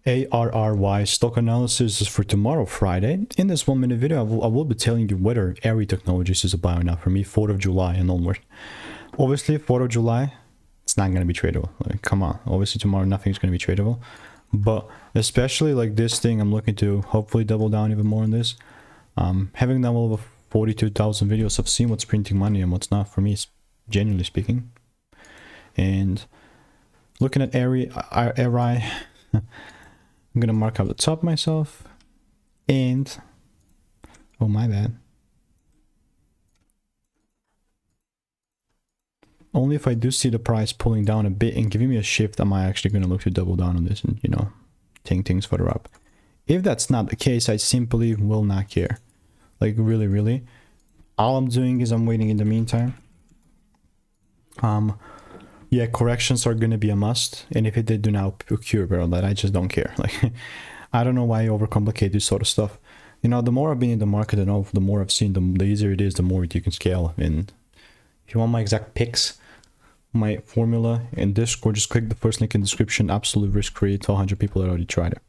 ARRY stock analysis is for tomorrow, Friday. In this 1 minute video, I will be telling you whether ARRY Technologies is a buy or not for me, 4th of July and onward. Obviously, 4th of July, it's not going to be tradable. Like, come on. Obviously, tomorrow, nothing's going to be tradable. But especially like this thing, I'm looking to hopefully double down even more on this. Having done over 42,000 videos, I've seen what's printing money and what's not for me, genuinely speaking. And looking at ARRY, I'm gonna mark up the top myself, and oh my bad. Only if I do see the price pulling down a bit and giving me a shift, am I actually gonna look to double down on this and, you know, take things further up. If that's not the case, I simply will not care. Like really, all I'm doing is I'm waiting in the meantime. Yeah, corrections are going to be a must, and if they do not occur, bro, that I just don't care. Like, I don't know why I overcomplicate this sort of stuff. You know, the more I've been in the market and the more I've seen, the easier it is, the more you can scale. And if you want my exact picks, my formula in Discord, just click the first link in the description. Absolute risk free. Tell 100 people that already tried it.